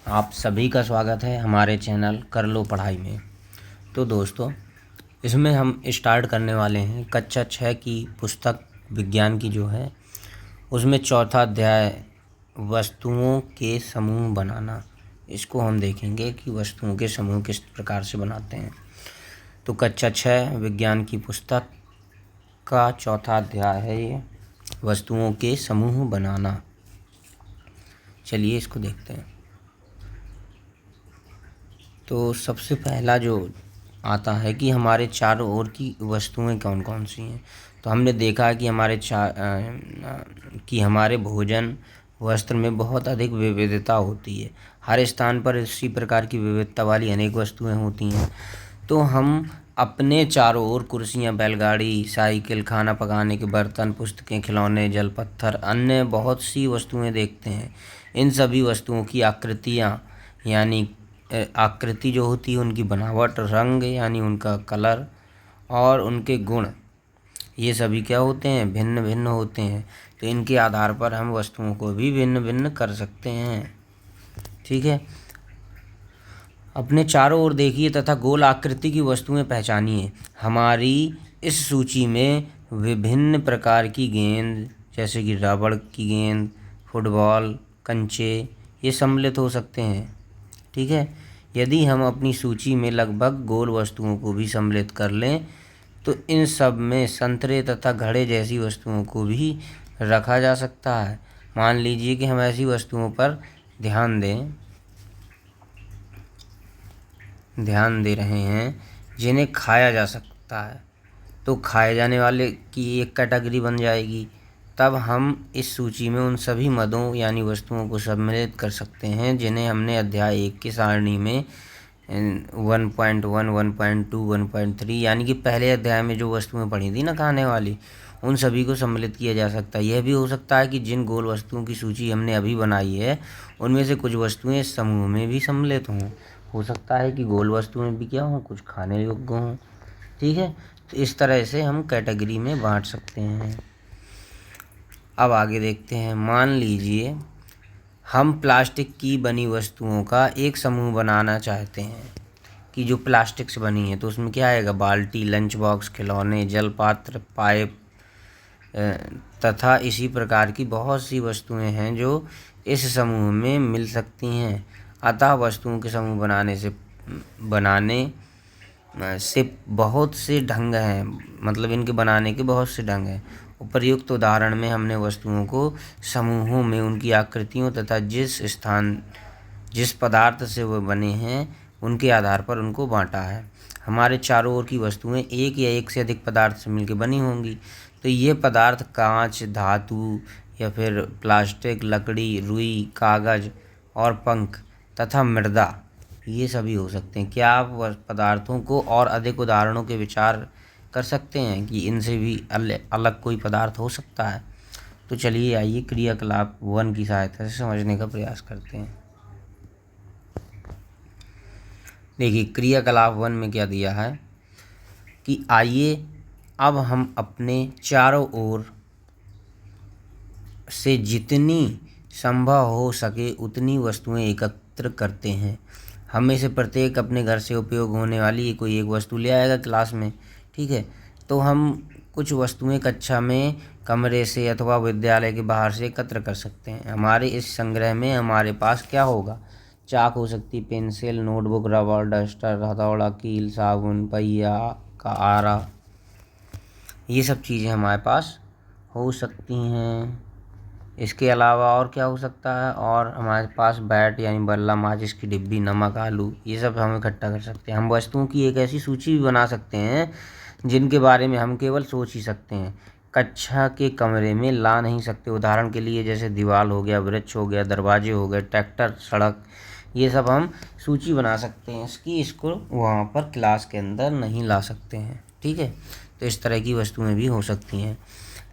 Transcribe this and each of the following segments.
आप सभी का स्वागत है हमारे चैनल कर लो पढ़ाई में। तो दोस्तों, इसमें हम स्टार्ट करने वाले हैं कक्षा 6 की पुस्तक विज्ञान की जो है, उसमें चौथा अध्याय वस्तुओं के समूह बनाना। इसको हम देखेंगे कि वस्तुओं के समूह किस प्रकार से बनाते हैं। तो कक्षा 6 विज्ञान की पुस्तक का चौथा अध्याय है ये, वस्तुओं के समूह बनाना। चलिए इसको देखते हैं। तो सबसे पहला जो आता है कि हमारे चारों ओर की वस्तुएं कौन कौन सी हैं। तो हमने देखा कि हमारे भोजन वस्त्र में बहुत अधिक विविधता होती है। हर स्थान पर इसी प्रकार की विविधता वाली अनेक वस्तुएं होती हैं। तो हम अपने चारों ओर कुर्सियां, बैलगाड़ी, साइकिल, खाना पकाने के बर्तन, पुस्तकें, खिलौने, जल पत्थर, अन्य बहुत सी वस्तुएं देखते हैं। इन सभी वस्तुओं की आकृतियां यानी आकृति जो होती है, उनकी बनावट, रंग यानी उनका कलर और उनके गुण, ये सभी क्या होते हैं, भिन्न भिन्न होते हैं। तो इनके आधार पर हम वस्तुओं को भी भिन्न भिन्न कर सकते हैं। ठीक है। अपने चारों ओर देखिए तथा गोल आकृति की वस्तुएं पहचानिए। हमारी इस सूची में विभिन्न प्रकार की गेंद, जैसे कि रबड़ की गेंद, फुटबॉल, कंचे, ये सम्मिलित हो सकते हैं। ठीक है। यदि हम अपनी सूची में लगभग गोल वस्तुओं को भी सम्मिलित कर लें तो इन सब में संतरे तथा घड़े जैसी वस्तुओं को भी रखा जा सकता है। मान लीजिए कि हम ऐसी वस्तुओं पर ध्यान दे रहे हैं जिन्हें खाया जा सकता है, तो खाए जाने वाले की एक कैटेगरी बन जाएगी। तब हम इस सूची में उन सभी मदों यानी वस्तुओं को सम्मिलित कर सकते हैं जिन्हें हमने अध्याय 1 की सारणी में 1.1, 1.2, 1.3 यानी कि पहले अध्याय में जो वस्तुएं पढ़ी थी ना खाने वाली, उन सभी को सम्मिलित किया जा सकता है। यह भी हो सकता है कि जिन गोल वस्तुओं की सूची हमने अभी बनाई है उनमें से कुछ वस्तुएं इस समूह में भी सम्मिलित हों। हो सकता है कि गोल वस्तुएं भी क्या हों, कुछ खाने योग्य हों। ठीक है। तो इस तरह से हम कैटेगरी में बांट सकते हैं। अब आगे देखते हैं। मान लीजिए हम प्लास्टिक की बनी वस्तुओं का एक समूह बनाना चाहते हैं कि जो प्लास्टिक से बनी है। तो उसमें क्या आएगा, बाल्टी, लंच बॉक्स, खिलौने, जल पात्र, पाइप तथा इसी प्रकार की बहुत सी वस्तुएं हैं जो इस समूह में मिल सकती हैं। अतः वस्तुओं के समूह बनाने से बहुत से ढंग हैं, मतलब इनके बनाने के बहुत से ढंग हैं। उपर्युक्त उदाहरण में हमने वस्तुओं को समूहों में उनकी आकृतियों तथा जिस पदार्थ से वह बने हैं उनके आधार पर उनको बांटा है। हमारे चारों ओर की वस्तुएं एक या एक से अधिक पदार्थ से मिलकर बनी होंगी। तो ये पदार्थ कांच, धातु या फिर प्लास्टिक, लकड़ी, रुई, कागज और पंख तथा मृदा, ये सभी हो सकते हैं। क्या आप पदार्थों को और अधिक उदाहरणों के विचार कर सकते हैं कि इनसे भी अलग कोई पदार्थ हो सकता है? तो चलिए आइए क्रियाकलाप 1 की सहायता से समझने का प्रयास करते हैं। देखिए क्रियाकलाप 1 में क्या दिया है कि आइए अब हम अपने चारों ओर से जितनी संभव हो सके उतनी वस्तुएं एकत्र करते हैं। हम में से प्रत्येक अपने घर से उपयोग होने वाली कोई एक वस्तु ले आएगा क्लास में। ठीक है। तो हम कुछ वस्तुएं कक्षा में, कमरे से अथवा विद्यालय के बाहर से एकत्र कर सकते हैं। हमारे इस संग्रह में हमारे पास क्या होगा, चाक हो सकती, पेंसिल, नोटबुक, रबड़, डस्टर, हथौड़ा, कील, साबुन, पहिया का आरा, ये सब चीज़ें हमारे पास हो सकती हैं। इसके अलावा और क्या हो सकता है, और हमारे पास बैट यानी बल्ला, माचिस की डिब्बी, नमक, आलू, ये सब हम इकट्ठा कर सकते हैं। हम वस्तुओं की एक ऐसी सूची भी बना सकते हैं जिनके बारे में हम केवल सोच ही सकते हैं, कक्षा के कमरे में ला नहीं सकते। उदाहरण के लिए जैसे दीवार हो गया, वृक्ष हो गया, दरवाजे हो गए, ट्रैक्टर, सड़क, ये सब हम सूची बना सकते हैं इसको वहाँ पर क्लास के अंदर नहीं ला सकते हैं। ठीक है। तो इस तरह की वस्तुएं भी हो सकती हैं।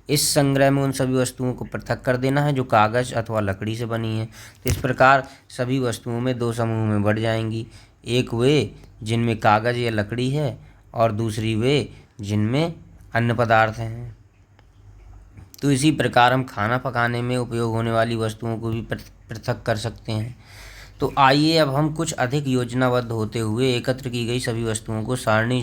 इस संग्रह में उन सभी वस्तुओं को पृथक कर देना है जो कागज़ अथवा लकड़ी से बनी है। तो इस प्रकार सभी वस्तुओं में 2 समूह में बढ़ जाएंगी। एक वे जिनमें कागज़ या लकड़ी है और दूसरी वे जिनमें अन्य पदार्थ हैं। तो इसी प्रकार हम खाना पकाने में उपयोग होने वाली वस्तुओं को भी पृथक कर सकते हैं। तो आइए अब हम कुछ अधिक योजनाबद्ध होते हुए एकत्र की गई सभी वस्तुओं को सारणी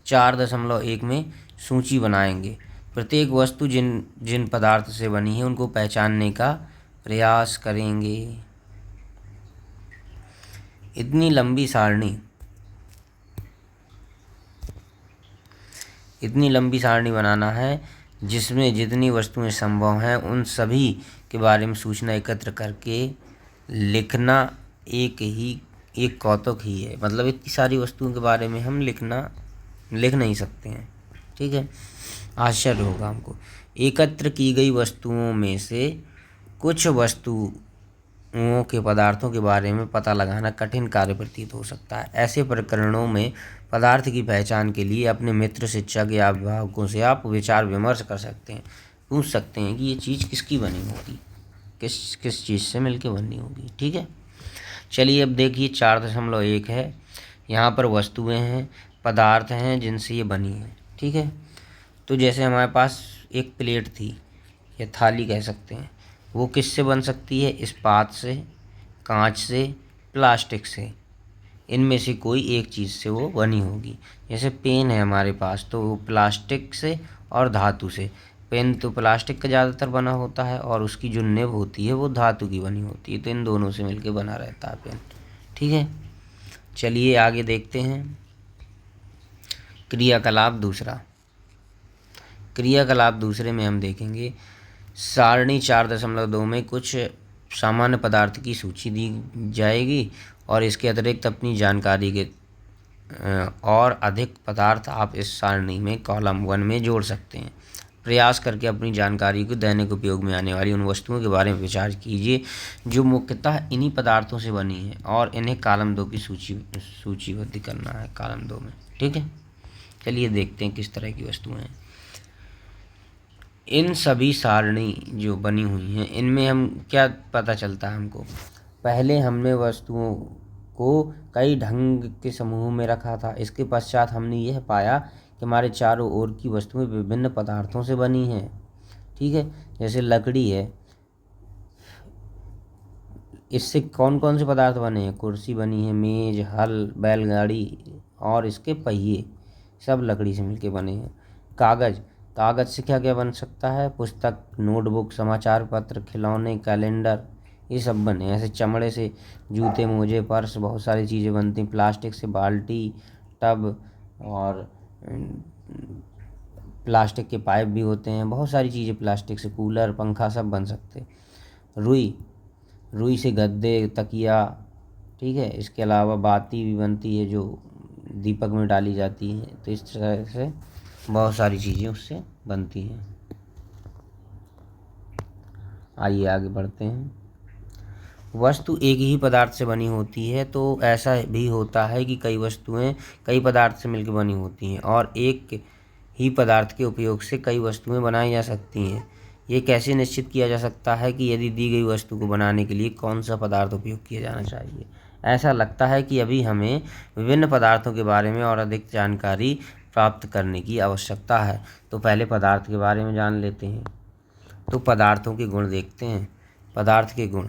4.1 में सूची बनाएंगे। प्रत्येक वस्तु जिन जिन पदार्थ से बनी है उनको पहचानने का प्रयास करेंगे। इतनी लंबी सारणी बनाना है जिसमें जितनी वस्तुएं संभव हैं उन सभी के बारे में सूचना एकत्र करके लिखना एक कौतुक ही है। मतलब इतनी सारी वस्तुओं के बारे में हम लिख नहीं सकते हैं। ठीक है, आश्चर्य होगा हमको। एकत्र की गई वस्तुओं में से कुछ वस्तुओं के पदार्थों के बारे में पता लगाना कठिन कार्य प्रतीत हो सकता है। ऐसे प्रकरणों में पदार्थ की पहचान के लिए अपने मित्र, शिक्षक या अभिभावकों से आप विचार विमर्श कर सकते हैं, पूछ सकते हैं कि ये चीज़ किसकी बनी होगी, किस चीज़ से मिलके बनी होगी। ठीक है, चलिए अब देखिए 4.1 है। यहाँ पर वस्तुएं हैं, पदार्थ हैं जिनसे ये बनी है। ठीक है, तो जैसे हमारे पास एक प्लेट थी या थाली कह सकते हैं, वो किससे बन सकती है? इस्पात से, कांच से, प्लास्टिक से। इनमें से कोई एक चीज़ से वो बनी होगी। जैसे पेन है हमारे पास, तो वो प्लास्टिक से और धातु से। पेन तो प्लास्टिक का ज़्यादातर बना होता है और उसकी जो निब होती है वो धातु की बनी होती है, तो इन दोनों से मिलके बना रहता है पेन। ठीक है, चलिए आगे देखते हैं। क्रियाकलाप दूसरे में हम देखेंगे सारणी 4.2 में कुछ सामान्य पदार्थ की सूची दी जाएगी और इसके अतिरिक्त अपनी जानकारी के और अधिक पदार्थ आप इस सारणी में कॉलम 1 में जोड़ सकते हैं। प्रयास करके अपनी जानकारी को दैनिक उपयोग में आने वाली उन वस्तुओं के बारे में विचार कीजिए जो मुख्यतः इन्हीं पदार्थों से बनी हैं और इन्हें कॉलम 2 की सूचीबद्ध करना है कॉलम 2 में। ठीक है, चलिए देखते हैं किस तरह की वस्तुएं हैं। इन सभी सारणी जो बनी हुई हैं इनमें हम क्या पता चलता है हमको? पहले हमने वस्तुओं को कई ढंग के समूहों में रखा था। इसके पश्चात हमने यह पाया कि हमारे चारों ओर की वस्तुएं विभिन्न पदार्थों से बनी हैं। ठीक है, जैसे लकड़ी है, इससे कौन कौन से पदार्थ बने हैं? कुर्सी बनी है, मेज, हल, बैलगाड़ी और इसके पहिए सब लकड़ी से मिलके बने हैं। कागज़ से क्या क्या बन सकता है? पुस्तक, नोटबुक, समाचार पत्र, खिलौने, कैलेंडर, ये सब बने। ऐसे चमड़े से जूते, मोजे, पर्स, बहुत सारी चीज़ें बनती। प्लास्टिक से बाल्टी, टब और प्लास्टिक के पाइप भी होते हैं। बहुत सारी चीज़ें प्लास्टिक से, कूलर, पंखा सब बन सकते। रुई से गद्दे, तकिया। ठीक है, इसके अलावा बाती भी बनती है जो दीपक में डाली जाती है। तो इस तरह से बहुत सारी चीज़ें उससे बनती हैं। आइए आगे बढ़ते हैं। वस्तु एक ही पदार्थ से बनी होती है, तो ऐसा भी होता है कि कई वस्तुएं कई पदार्थ से मिलकर बनी होती हैं और एक ही पदार्थ के उपयोग से कई वस्तुएं बनाई जा सकती हैं। ये कैसे निश्चित किया जा सकता है कि यदि दी गई वस्तु को बनाने के लिए कौन सा पदार्थ उपयोग किया जाना चाहिए? ऐसा लगता है कि अभी हमें विभिन्न पदार्थों के बारे में और अधिक जानकारी प्राप्त करने की आवश्यकता है। तो पहले पदार्थ के बारे में जान लेते हैं। तो पदार्थों के गुण देखते हैं। पदार्थ के गुण।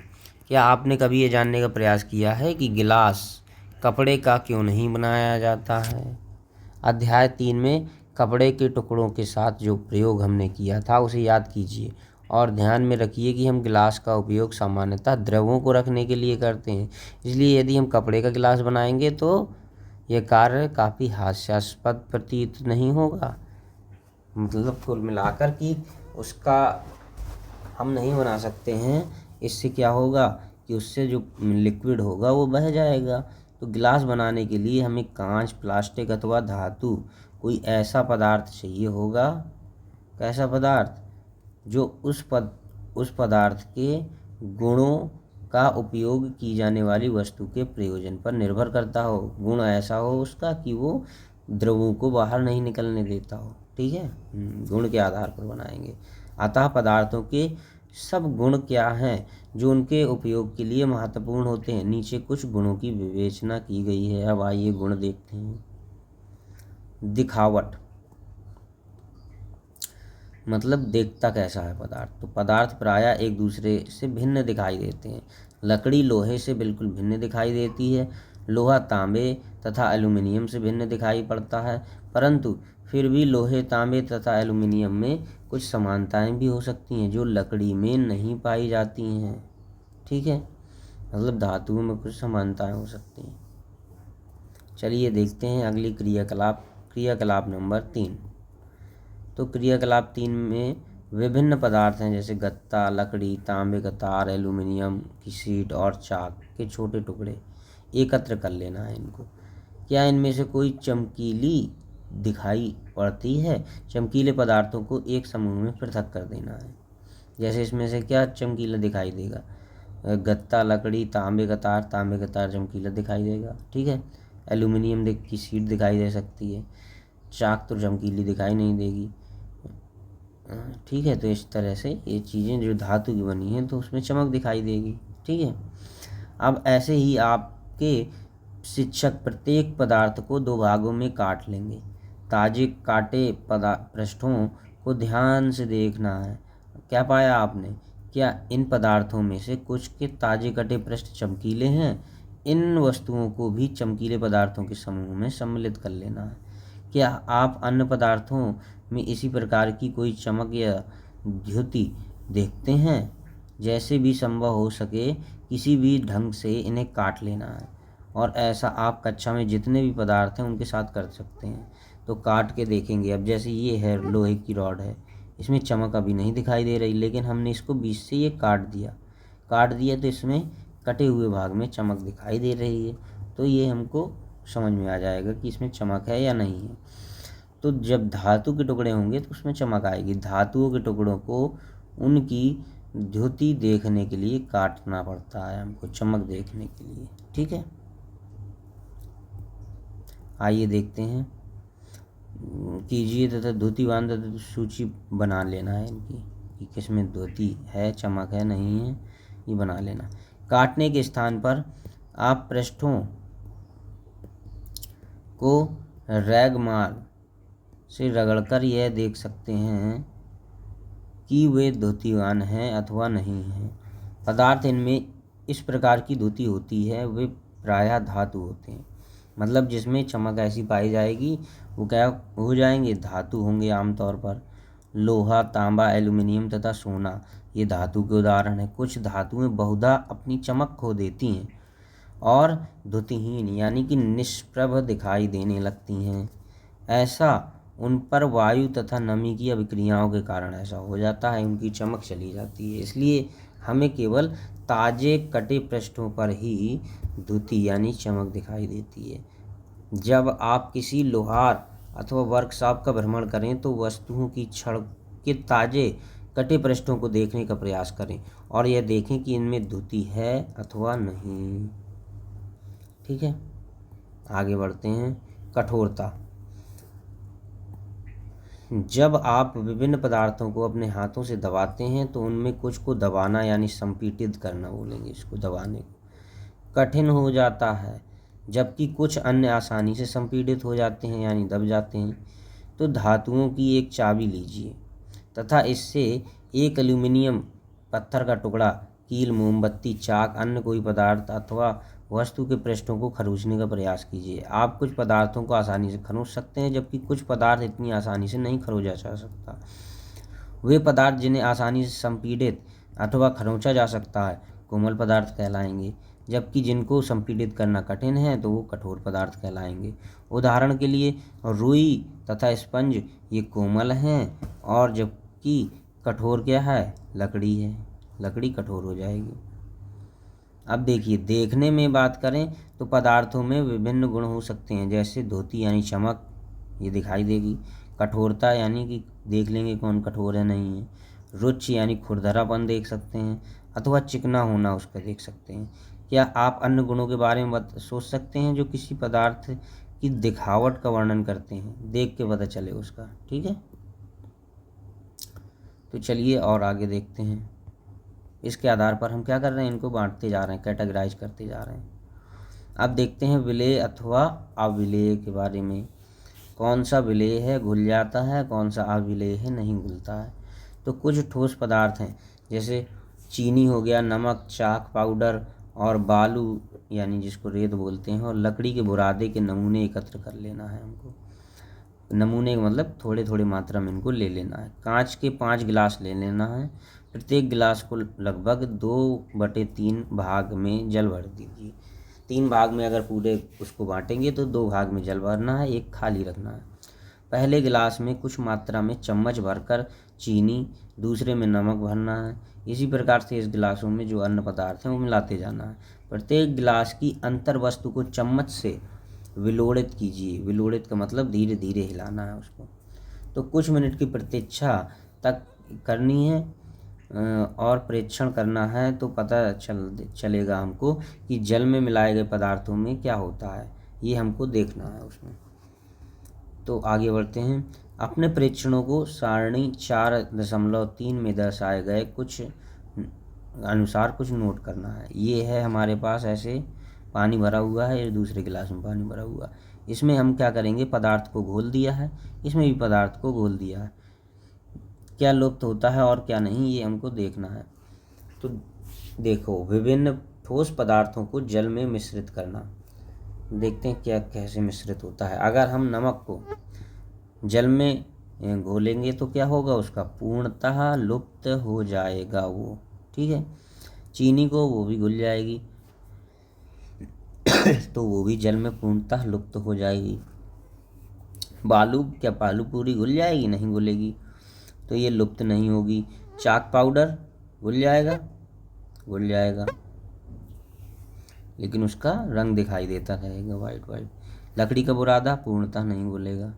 क्या आपने कभी ये जानने का प्रयास किया है कि गिलास कपड़े का क्यों नहीं बनाया जाता है? अध्याय 3 में कपड़े के टुकड़ों के साथ जो प्रयोग हमने किया था उसे याद कीजिए और ध्यान में रखिए कि हम गिलास का उपयोग सामान्यतः द्रवों को रखने के लिए करते हैं। इसलिए यदि हम कपड़े का गिलास बनाएंगे तो यह कार्य काफ़ी हास्यास्पद प्रतीत नहीं होगा? मतलब कुल मिलाकर कि उसका हम नहीं बना सकते हैं। इससे क्या होगा कि उससे जो लिक्विड होगा वो बह जाएगा। तो गिलास बनाने के लिए हमें कांच, प्लास्टिक अथवा धातु कोई ऐसा पदार्थ चाहिए होगा। कैसा पदार्थ? जो उस पदार्थ के गुणों का उपयोग की जाने वाली वस्तु के प्रयोजन पर निर्भर करता हो। गुण ऐसा हो उसका कि वो द्रवों को बाहर नहीं निकलने देता हो। ठीक है, गुण के आधार पर बनाएंगे। अतः पदार्थों के सब गुण क्या हैं जो उनके उपयोग के लिए महत्वपूर्ण होते हैं? नीचे कुछ गुणों की विवेचना की गई है। अब आइए गुण देखते हैं। दिखावट मतलब देखता कैसा है पदार्थ? तो पदार्थ प्रायः एक दूसरे से भिन्न दिखाई देते हैं। लकड़ी लोहे से बिल्कुल भिन्न दिखाई देती है। लोहा तांबे तथा एल्यूमीनियम से भिन्न दिखाई पड़ता है, परंतु फिर भी लोहे, तांबे तथा एल्यूमीनियम में कुछ समानताएं भी हो सकती हैं जो लकड़ी में नहीं पाई जाती हैं। ठीक है, मतलब धातुओं में कुछ समानताएं हो सकती हैं। चलिए देखते हैं अगली क्रियाकलाप नंबर 3। तो क्रियाकलाप 3 में विभिन्न पदार्थ हैं, जैसे गत्ता, लकड़ी, तांबे का तार, एल्यूमीनियम की शीट और चाक के छोटे टुकड़े एकत्र कर लेना है इनको। क्या इनमें से कोई चमकीली दिखाई पड़ती है? चमकीले पदार्थों को एक समूह में पृथक कर देना है। जैसे इसमें से क्या चमकीला दिखाई देगा? गत्ता, लकड़ी, तांबे का तार चमकीला दिखाई देगा। ठीक है, एल्यूमिनियम की शीट दिखाई दे सकती है, चाक तो चमकीली दिखाई नहीं देगी। ठीक है, तो इस तरह से ये चीज़ें जो धातु की बनी हैं तो उसमें चमक दिखाई देगी। ठीक है, अब ऐसे ही आपके शिक्षक प्रत्येक पदार्थ को 2 भागों में काट लेंगे। ताजे काटे पृष्ठों को ध्यान से देखना है। क्या पाया आपने? क्या इन पदार्थों में से कुछ के ताजे कटे पृष्ठ चमकीले हैं? इन वस्तुओं को भी चमकीले पदार्थों के समूह में सम्मिलित कर लेना है। क्या आप अन्य पदार्थों में इसी प्रकार की कोई चमक या द्युति देखते हैं? जैसे भी संभव हो सके किसी भी ढंग से इन्हें काट लेना है, और ऐसा आप कक्षा में जितने भी पदार्थ हैं उनके साथ कर सकते हैं। तो काट के देखेंगे। अब जैसे ये है, लोहे की रॉड है, इसमें चमक अभी नहीं दिखाई दे रही, लेकिन हमने इसको बीच से ये काट दिया तो इसमें कटे हुए भाग में चमक दिखाई दे रही है। तो ये हमको समझ में आ जाएगा कि इसमें चमक है या नहीं है। तो जब धातु के टुकड़े होंगे तो उसमें चमक आएगी। धातुओं के टुकड़ों को उनकी द्युति देखने के लिए काटना पड़ता है हमको, चमक देखने के लिए। ठीक है, आइए देखते हैं। कीजिए तथा द्युतिवान तथा सूची बना लेना है इनकी कि किसमें द्युति है, चमक है, नहीं है, ये बना लेना। काटने के स्थान पर आप पृष्ठों को रैगमार से रगड़कर यह देख सकते हैं कि वे द्युतिवान हैं अथवा नहीं हैं। पदार्थ इनमें इस प्रकार की द्युति होती है वे प्रायः धातु होते हैं, मतलब जिसमें चमक ऐसी पाई जाएगी वो क्या हो जाएंगे? धातु होंगे आमतौर पर। लोहा, तांबा, एल्यूमीनियम तथा सोना ये धातु के उदाहरण हैं। कुछ धातुएं बहुधा अपनी चमक खो देती हैं और द्युतिहीन यानी कि निष्प्रभ दिखाई देने लगती हैं। ऐसा उन पर वायु तथा नमी की अभिक्रियाओं के कारण ऐसा हो जाता है, उनकी चमक चली जाती है। इसलिए हमें केवल ताजे कटे पृष्ठों पर ही द्युति यानी चमक दिखाई देती है। जब आप किसी लोहार अथवा वर्कशॉप का भ्रमण करें तो वस्तुओं की छड़ के ताजे कटे पृष्ठों को देखने का प्रयास करें और यह देखें कि इनमें द्युति है अथवा नहीं। ठीक है, आगे बढ़ते हैं। कठोरता। जब आप विभिन्न पदार्थों को अपने हाथों से दबाते हैं तो उनमें कुछ को दबाना यानी संपीड़ित करना बोलेंगे इसको, दबाने को, कठिन हो जाता है, जबकि कुछ अन्य आसानी से संपीड़ित हो जाते हैं यानी दब जाते हैं। तो धातुओं की एक चाबी लीजिए तथा इससे एक एल्यूमीनियम पत्थर का टुकड़ा, कील, मोमबत्ती, चाक, अन्य कोई पदार्थ अथवा वस्तु के पृष्ठों को खरोंचने का प्रयास कीजिए। आप कुछ पदार्थों को आसानी से खरोंच सकते हैं, जबकि कुछ पदार्थ इतनी आसानी से नहीं खरोंचा जा सकता। वे पदार्थ जिन्हें आसानी से संपीड़ित अथवा खरोंचा जा सकता है कोमल पदार्थ कहलाएंगे, जबकि जिनको संपीड़ित करना कठिन है तो वो कठोर पदार्थ कहलाएंगे। उदाहरण के लिए रुई तथा स्पंज ये कोमल हैं, और जबकि कठोर क्या है? लकड़ी है, लकड़ी कठोर हो जाएगी। अब देखिए, देखने में बात करें तो पदार्थों में विभिन्न गुण हो सकते हैं, जैसे द्युति यानी चमक ये दिखाई देगी, कठोरता यानी कि देख लेंगे कौन कठोर है नहीं है, रुचि यानी खुरदरापन देख सकते हैं, अथवा चिकना होना उसका देख सकते हैं। क्या आप अन्य गुणों के बारे में सोच सकते हैं जो किसी पदार्थ की दिखावट का वर्णन करते हैं? देख के पता चले उसका। ठीक है, तो चलिए और आगे देखते हैं। इसके आधार पर हम क्या कर रहे हैं? इनको बांटते जा रहे हैं, कैटेगराइज करते जा रहे हैं। अब देखते हैं विलेय अथवा अविलेय के बारे में। कौन सा विलेय है, घुल जाता है, कौन सा अविलेय है, नहीं घुलता है। तो कुछ ठोस पदार्थ हैं जैसे चीनी हो गया, नमक, चाक पाउडर और बालू यानी जिसको रेत बोलते हैं, और लकड़ी के बुरादे के नमूने एकत्र कर लेना है हमको। नमूने का मतलब थोड़े थोड़े मात्रा में इनको ले लेना है। कांच के 5 गिलास ले लेना है। प्रत्येक गिलास को लगभग 2/3 भाग में जल भर दीजिए। 3 भाग में अगर पूरे उसको बांटेंगे तो 2 भाग में जल भरना है, एक खाली रखना है। पहले गिलास में कुछ मात्रा में चम्मच भरकर चीनी, दूसरे में नमक भरना है। इसी प्रकार से इस गिलासों में जो अन्य पदार्थ हैं वो मिलाते जाना है। प्रत्येक गिलास की अंतर वस्तु को चम्मच से विलोड़ित कीजिए। विलोड़ित का मतलब धीरे धीरे हिलाना है उसको। तो कुछ मिनट की प्रतीक्षा तक करनी है और परीक्षण करना है, तो पता चलेगा हमको कि जल में मिलाए गए पदार्थों में क्या होता है, ये हमको देखना है उसमें। तो आगे बढ़ते हैं। अपने परीक्षणों को सारणी 4.3 में दर्शाए गए कुछ अनुसार कुछ नोट करना है। ये है हमारे पास ऐसे पानी भरा हुआ है, ये दूसरे गिलास में पानी भरा हुआ है। इसमें हम क्या करेंगे, पदार्थ को घोल दिया है, इसमें भी पदार्थ को घोल दिया है। क्या लुप्त होता है और क्या नहीं, ये हमको देखना है। तो देखो, विभिन्न ठोस पदार्थों को जल में मिश्रित करना। देखते हैं क्या कैसे मिश्रित होता है। अगर हम नमक को जल में घोलेंगे तो क्या होगा, उसका पूर्णतः लुप्त हो जाएगा वो, ठीक है। चीनी को वो भी घुल जाएगी तो वो भी जल में पूर्णतः लुप्त हो जाएगी। बालू, क्या बालू पूरी घुल जाएगी, नहीं घुलेगी, तो ये लुप्त नहीं होगी। चाक पाउडर घुल जाएगा, घुल जाएगा, लेकिन उसका रंग दिखाई देता रहेगा वाइट वाइट। लकड़ी का बुरादा पूर्णतः नहीं घुलेगा,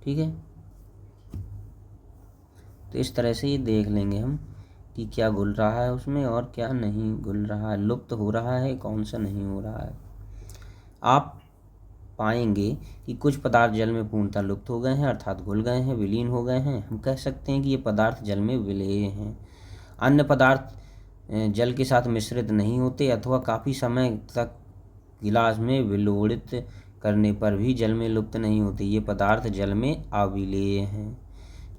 ठीक है। तो इस तरह से ये देख लेंगे हम कि क्या घुल रहा है उसमें और क्या नहीं घुल रहा है, लुप्त हो रहा है, कौन सा नहीं हो रहा है। आप पाएंगे कि कुछ पदार्थ जल में पूर्णतः लुप्त हो गए हैं, अर्थात घुल गए हैं, विलीन हो गए हैं। हम कह सकते हैं कि ये पदार्थ जल में विलेय हैं। अन्य पदार्थ जल के साथ मिश्रित नहीं होते अथवा काफ़ी समय तक गिलास में विलोड़ित करने पर भी जल में लुप्त नहीं होते। ये पदार्थ जल में अविलेय हैं।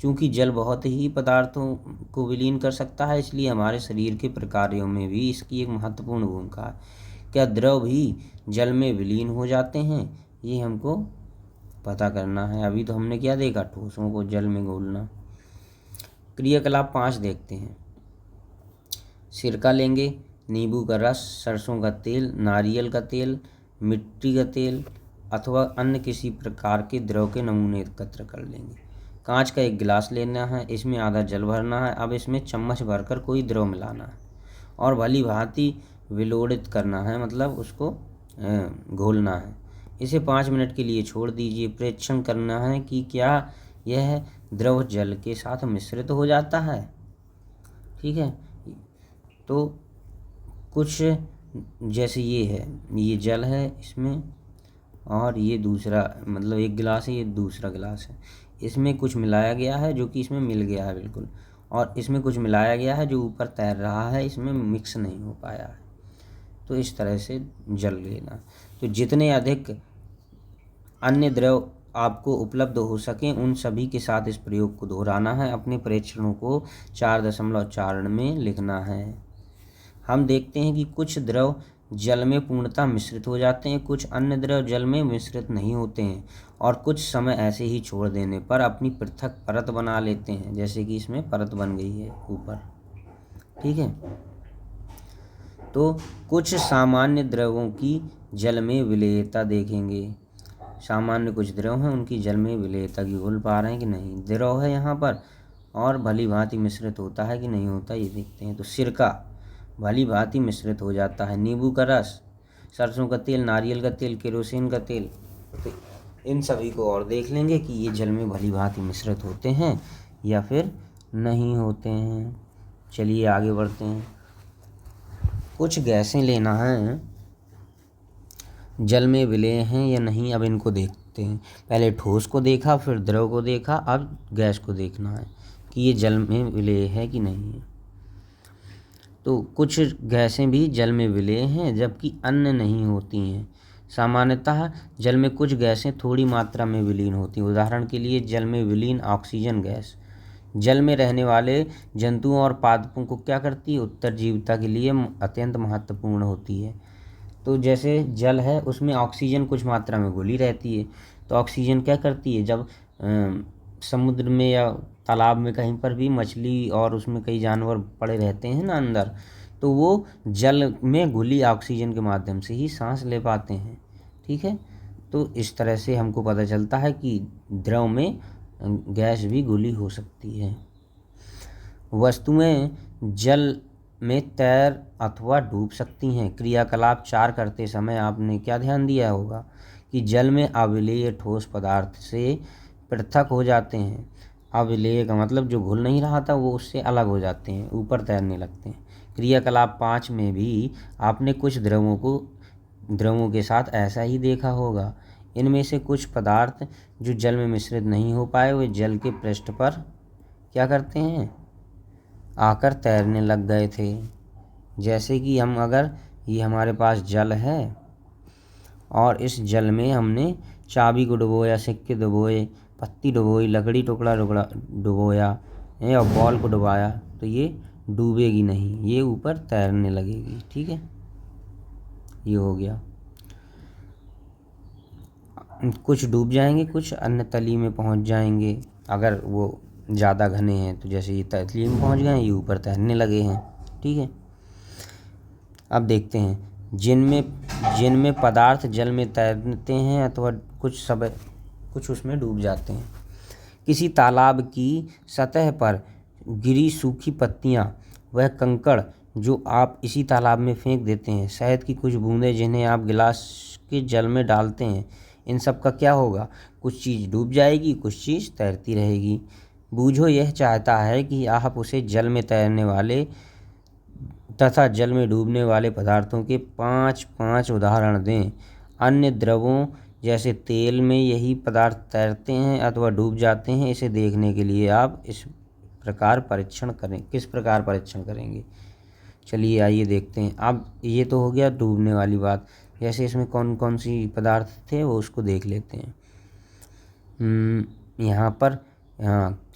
चूँकि जल बहुत ही पदार्थों को विलीन कर सकता है, इसलिए हमारे शरीर के प्रकारों में भी इसकी एक महत्वपूर्ण भूमिका है। क्या द्रव भी जल में विलीन हो जाते हैं, ये हमको पता करना है। अभी तो हमने क्या देखा, ठोसों को जल में घोलना। क्रियाकलाप 5 देखते हैं। सिरका लेंगे, नींबू का रस, सरसों का तेल, नारियल का तेल, मिट्टी का तेल अथवा अन्य किसी प्रकार के द्रव के नमूने एकत्र कर लेंगे। कांच का एक गिलास लेना है, इसमें आधा जल भरना है। अब इसमें चम्मच भरकर कोई द्रव मिलाना है और भली भांति विलोड़ित करना है, मतलब उसको घोलना है। इसे 5 मिनट के लिए छोड़ दीजिए। परीक्षण करना है कि क्या यह द्रव जल के साथ मिश्रित हो जाता है, ठीक है। तो कुछ जैसे ये है, ये जल है इसमें, और ये दूसरा, मतलब एक गिलास है, ये दूसरा गिलास है। इसमें कुछ मिलाया गया है जो कि इसमें मिल गया है बिल्कुल, और इसमें कुछ मिलाया गया है जो ऊपर तैर रहा है, इसमें मिक्स नहीं हो पाया है। तो इस तरह से जल लेना। तो जितने अधिक अन्य द्रव आपको उपलब्ध हो सकें उन सभी के साथ इस प्रयोग को दोहराना है। अपने परीक्षणों को 4.4 में लिखना है। हम देखते हैं कि कुछ द्रव जल में पूर्णतः मिश्रित हो जाते हैं, कुछ अन्य द्रव जल में मिश्रित नहीं होते हैं और कुछ समय ऐसे ही छोड़ देने पर अपनी पृथक परत बना लेते हैं, जैसे कि इसमें परत बन गई है ऊपर, ठीक है। तो कुछ सामान्य द्रवों की जल में विलेयता देखेंगे। सामान्य कुछ द्रव हैं, उनकी जल में विलेयता की घुल पा रहे हैं कि नहीं। द्रव है यहाँ पर और भली भांति मिश्रित होता है कि नहीं होता, ये देखते हैं। तो सिरका भली भांति मिश्रित हो जाता है। नींबू का रस, सरसों का तेल, नारियल का तेल, केरोसिन का तेल, तो इन सभी को और देख लेंगे कि ये जल में भली भांति मिश्रित होते हैं या फिर नहीं होते हैं। चलिए आगे बढ़ते हैं। कुछ गैसें लेना है, जल में विलेय हैं या नहीं, अब इनको देखते हैं। पहले ठोस को देखा, फिर द्रव को देखा, अब गैस को देखना है कि ये जल में विलेय है कि नहीं है। तो कुछ गैसें भी जल में विलेय हैं जबकि अन्य नहीं होती हैं। सामान्यतः जल में कुछ गैसें थोड़ी मात्रा में विलीन होती हैं। उदाहरण के लिए जल में विलीन ऑक्सीजन गैस जल में रहने वाले जंतुओं और पादपों को क्या करती है, उत्तरजीविता के लिए अत्यंत महत्वपूर्ण होती है। तो जैसे जल है उसमें ऑक्सीजन कुछ मात्रा में घुली रहती है, तो ऑक्सीजन क्या करती है, जब समुद्र में या तालाब में कहीं पर भी मछली और उसमें कई जानवर पड़े रहते हैं ना अंदर, तो वो जल में घुली ऑक्सीजन के माध्यम से ही सांस ले पाते हैं। ठीक है, तो इस तरह से हमको पता चलता है कि द्रव में गैस भी घुली हो सकती है। वस्तुएं जल में तैर अथवा डूब सकती हैं। क्रियाकलाप 4 करते समय आपने क्या ध्यान दिया होगा कि जल में अवलेय ठोस पदार्थ से पृथक हो जाते हैं। अवलेय का मतलब जो घुल नहीं रहा था वो उससे अलग हो जाते हैं, ऊपर तैरने लगते हैं। क्रियाकलाप 5 में भी आपने कुछ द्रवों के साथ ऐसा ही देखा होगा। इनमें से कुछ पदार्थ जो जल में मिश्रित नहीं हो पाए वे जल के पृष्ठ पर क्या करते हैं, आकर तैरने लग गए थे। जैसे कि हम अगर ये हमारे पास जल है और इस जल में हमने चाबी को डुबोया, सिक्के डुबोए, पत्ती डुबोई, लकड़ी टुकड़ा डुबोया और बॉल को डुबाया, तो ये डूबेगी नहीं, ये ऊपर तैरने लगेगी। ठीक है, ये हो गया। कुछ डूब जाएंगे, कुछ अन्य तली में पहुंच जाएंगे अगर वो ज़्यादा घने हैं, तो जैसे ये तली में पहुंच गए, ये ऊपर तैरने लगे हैं। ठीक है, अब देखते हैं जिनमें पदार्थ जल में तैरते हैं अथवा कुछ उसमें डूब जाते हैं। किसी तालाब की सतह पर गिरी सूखी पत्तियां वह कंकड़ जो आप इसी तालाब में फेंक देते हैं, शहद की कुछ बूंदें जिन्हें आप गिलास के जल में डालते हैं, इन सब का क्या होगा, कुछ चीज़ डूब जाएगी, कुछ चीज़ तैरती रहेगी। बूझो यह चाहता है कि आप उसे जल में तैरने वाले तथा जल में डूबने वाले पदार्थों के 5-5 उदाहरण दें। अन्य द्रवों जैसे तेल में यही पदार्थ तैरते हैं अथवा डूब जाते हैं। इसे देखने के लिए आप किस प्रकार परीक्षण करेंगे। चलिए आइए देखते हैं। अब ये तो हो गया डूबने वाली बात, जैसे इसमें कौन कौन सी पदार्थ थे वो उसको देख लेते हैं। यहाँ पर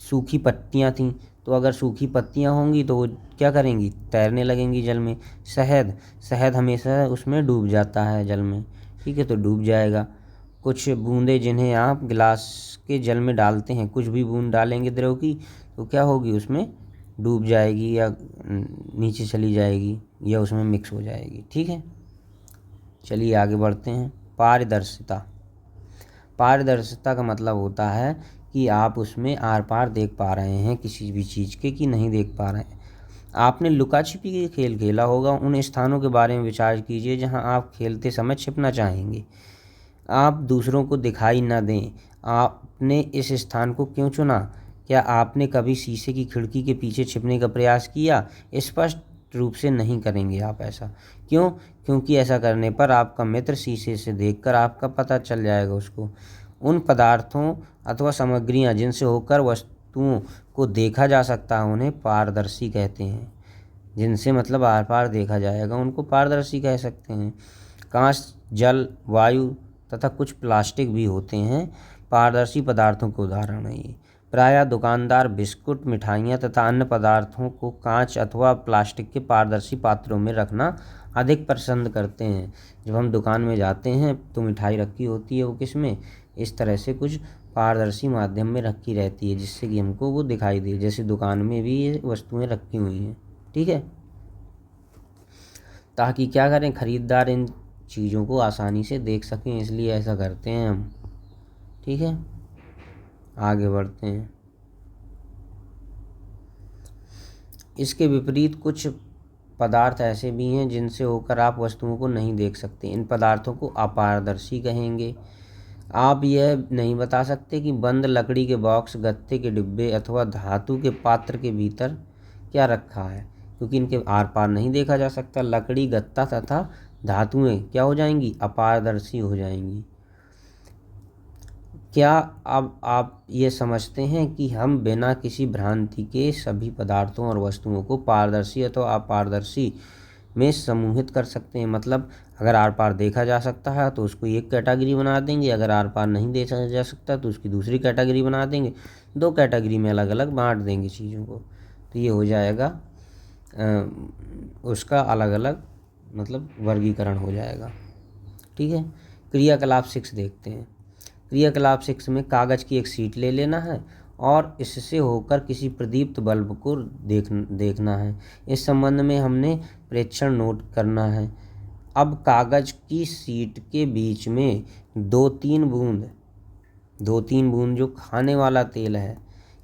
सूखी पत्तियाँ थीं, तो अगर सूखी पत्तियाँ होंगी तो वो क्या करेंगी, तैरने लगेंगी जल में। शहद हमेशा उसमें डूब जाता है जल में, ठीक है, तो डूब जाएगा। कुछ बूंदें जिन्हें आप गिलास के जल में डालते हैं, कुछ भी बूंद डालेंगे द्रव की तो क्या होगी, उसमें डूब जाएगी या नीचे चली जाएगी या उसमें मिक्स हो जाएगी। ठीक है, चलिए आगे बढ़ते हैं। पारदर्शिता का मतलब होता है कि आप उसमें आर पार देख पा रहे हैं किसी भी चीज़ के, कि नहीं देख पा रहे हैं। आपने लुका छिपी के खेल खेला होगा, उन स्थानों के बारे में विचार कीजिए जहां आप खेलते समय छिपना चाहेंगे, आप दूसरों को दिखाई न दें। आपने इस स्थान को क्यों चुना? क्या आपने कभी शीशे की खिड़की के पीछे छिपने का प्रयास किया? स्पष्ट रूप से नहीं करेंगे आप ऐसा। क्यों? क्योंकि ऐसा करने पर आपका मित्र शीशे से देखकर आपका पता चल जाएगा उसको। उन पदार्थों अथवा सामग्रियां जिनसे होकर वस्तुओं को देखा जा सकता है उन्हें पारदर्शी कहते हैं। जिनसे मतलब आर पार देखा जाएगा उनको पारदर्शी कह सकते हैं। कांच, जल, वायु तथा कुछ प्लास्टिक भी होते हैं, पारदर्शी पदार्थों के उदाहरण हैं ये। प्रायः दुकानदार बिस्कुट, मिठाइयाँ तथा अन्य पदार्थों को कांच अथवा प्लास्टिक के पारदर्शी पात्रों में रखना अधिक पसंद करते हैं। जब हम दुकान में जाते हैं तो मिठाई रखी होती है वो किस में, इस तरह से कुछ पारदर्शी माध्यम में रखी रहती है जिससे कि हमको वो दिखाई दे, जैसे दुकान में भी ये वस्तुएं रखी हुई हैं। ठीक है, ताकि क्या करें, खरीदार इन चीज़ों को आसानी से देख सकें, इसलिए ऐसा करते हैं हम। ठीक है, आगे बढ़ते हैं। इसके विपरीत कुछ पदार्थ ऐसे भी हैं जिनसे होकर आप वस्तुओं को नहीं देख सकते। इन पदार्थों को अपारदर्शी कहेंगे। आप यह नहीं बता सकते कि बंद लकड़ी के बॉक्स, गत्ते के डिब्बे अथवा धातु के पात्र के भीतर क्या रखा है, क्योंकि इनके आर पार नहीं देखा जा सकता। लकड़ी, गत्ता तथा धातुएं क्या हो जाएंगी, अपारदर्शी हो जाएंगी। क्या अब आप ये समझते हैं कि हम बिना किसी भ्रांति के सभी पदार्थों और वस्तुओं को पारदर्शी अथवा अपारदर्शी में समूहित कर सकते हैं। मतलब अगर आर पार देखा जा सकता है तो उसको एक कैटेगरी बना देंगे, अगर आर पार नहीं देखा जा सकता तो उसकी दूसरी कैटेगरी बना देंगे, दो कैटेगरी में अलग अलग बांट देंगे चीज़ों को। तो ये हो जाएगा उसका अलग अलग मतलब वर्गीकरण हो जाएगा। ठीक है, क्रियाकलाप 6 देखते हैं। क्रियाकलाप 6 में कागज़ की एक शीट ले लेना है और इससे होकर किसी प्रदीप्त बल्ब को देखना है। इस संबंध में हमने प्रेक्षण नोट करना है। अब कागज़ की शीट के बीच में दो तीन बूंद जो खाने वाला तेल है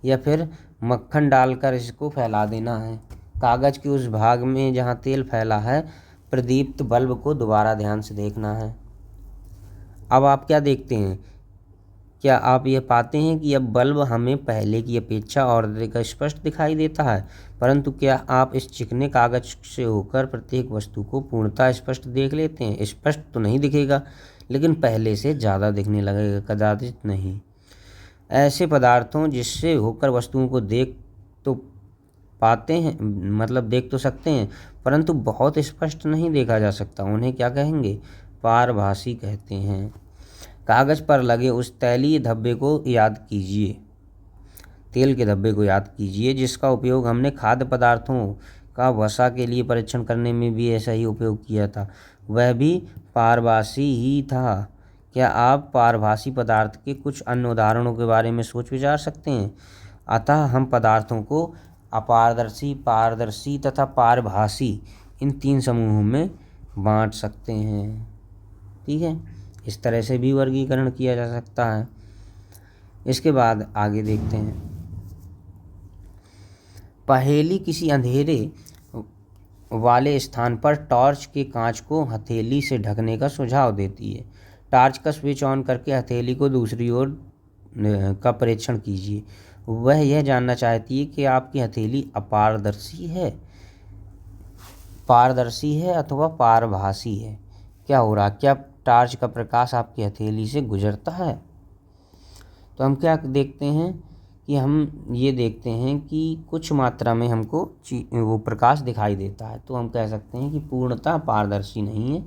या फिर मक्खन डालकर इसको फैला देना है। कागज़ के उस भाग में जहाँ तेल फैला है प्रदीप्त बल्ब को दोबारा ध्यान से देखना है। अब आप क्या देखते हैं, क्या आप यह पाते हैं कि अब बल्ब हमें पहले की अपेक्षा और अधिक स्पष्ट दिखाई देता है, परंतु क्या आप इस चिकने कागज़ से होकर प्रत्येक वस्तु को पूर्णतः स्पष्ट देख लेते हैं? स्पष्ट तो नहीं दिखेगा, लेकिन पहले से ज़्यादा दिखने लगेगा, कदाचित नहीं। ऐसे पदार्थों जिससे होकर वस्तुओं को देख तो पाते हैं, मतलब देख तो सकते हैं, परंतु बहुत स्पष्ट नहीं देखा जा सकता, उन्हें क्या कहेंगे? पारभासी कहते हैं। कागज़ पर लगे उस तैलीय धब्बे को याद कीजिए, तेल के धब्बे को याद कीजिए जिसका उपयोग हमने खाद्य पदार्थों का वसा के लिए परीक्षण करने में भी ऐसा ही उपयोग किया था, वह भी पारभासी ही था। क्या आप पारभासी पदार्थ के कुछ अन्य उदाहरणों के बारे में सोच विचार सकते हैं? अतः हम पदार्थों को अपारदर्शी, पारदर्शी तथा पारभासी इन 3 समूहों में बांट सकते हैं। ठीक है, इस तरह से भी वर्गीकरण किया जा सकता है। इसके बाद आगे देखते हैं। पहेली किसी अंधेरे वाले स्थान पर टॉर्च के कांच को हथेली से ढकने का सुझाव देती है। टॉर्च का स्विच ऑन करके हथेली को दूसरी ओर का परीक्षण कीजिए। वह यह जानना चाहती है कि आपकी हथेली पारदर्शी है अथवा पारभासी है। क्या हो रहा, क्या टॉर्च का प्रकाश आपकी हथेली से गुजरता है? तो हम क्या देखते हैं कि हम ये देखते हैं कि कुछ मात्रा में हमको वो प्रकाश दिखाई देता है, तो हम कह सकते हैं कि पूर्णतः पारदर्शी नहीं है,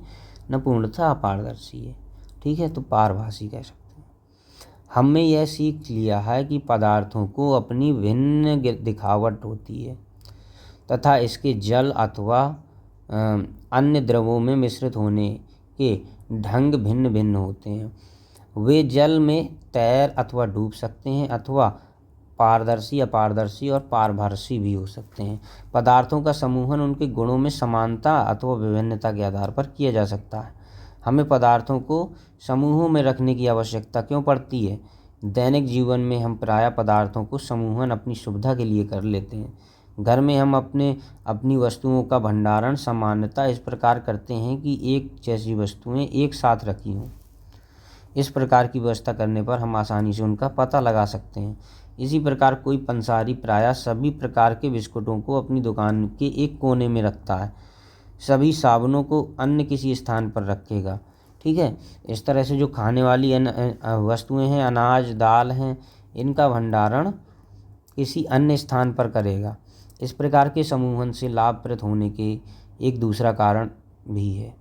न पूर्णतः अपारदर्शी है। ठीक है, तो पारभासी कह सकते हैं। हमने यह सीख लिया है कि पदार्थों को अपनी भिन्न दिखावट होती है तथा इसके जल अथवा अन्य द्रवों में मिश्रित होने के ढंग भिन्न भिन्न होते हैं। वे जल में तैर अथवा डूब सकते हैं अथवा पारदर्शी, अपारदर्शी और पारभासी भी हो सकते हैं। पदार्थों का समूहन उनके गुणों में समानता अथवा विभिन्नता के आधार पर किया जा सकता है। हमें पदार्थों को समूहों में रखने की आवश्यकता क्यों पड़ती है? दैनिक जीवन में हम प्रायः पदार्थों को समूहन अपनी सुविधा के लिए कर लेते हैं। घर में हम अपनी वस्तुओं का भंडारण सामान्यतः इस प्रकार करते हैं कि एक जैसी वस्तुएं एक साथ रखी हों। इस प्रकार की व्यवस्था करने पर हम आसानी से उनका पता लगा सकते हैं। इसी प्रकार कोई पंसारी प्रायः सभी प्रकार के बिस्कुटों को अपनी दुकान के एक कोने में रखता है, सभी साबुनों को अन्य किसी स्थान पर रखेगा। ठीक है, इस तरह से जो खाने वाली वस्तुएं हैं, अनाज, दाल हैं, इनका भंडारण किसी अन्य स्थान पर करेगा। इस प्रकार के समूहन से लाभप्रद होने के एक दूसरा कारण भी है।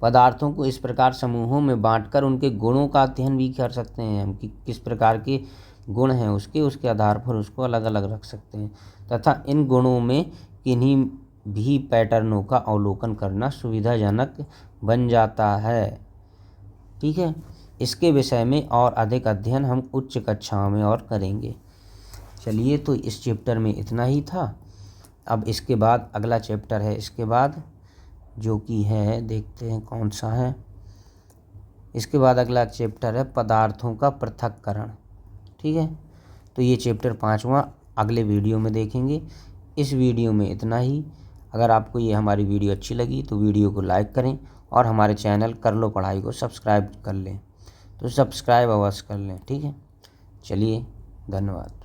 पदार्थों को इस प्रकार समूहों में बांटकर उनके गुणों का अध्ययन भी कर सकते हैं हम कि किस प्रकार के गुण हैं उसके आधार पर उसको अलग अलग रख सकते हैं तथा इन गुणों में किन्हीं भी पैटर्नों का अवलोकन करना सुविधाजनक बन जाता है। ठीक है, इसके विषय में और अधिक अध्ययन हम उच्च कक्षाओं में और करेंगे। चलिए, तो इस चैप्टर में इतना ही था। अब इसके बाद अगला चैप्टर है इसके बाद, जो कि है, देखते हैं कौन सा है। इसके बाद अगला चैप्टर है पदार्थों का पृथक्करण। ठीक है, तो ये चैप्टर 5वां अगले वीडियो में देखेंगे। इस वीडियो में इतना ही। अगर आपको ये हमारी वीडियो अच्छी लगी तो वीडियो को लाइक करें और हमारे चैनल कर लो पढ़ाई को सब्सक्राइब कर लें। तो सब्सक्राइब अवश्य कर लें। ठीक है, चलिए, धन्यवाद।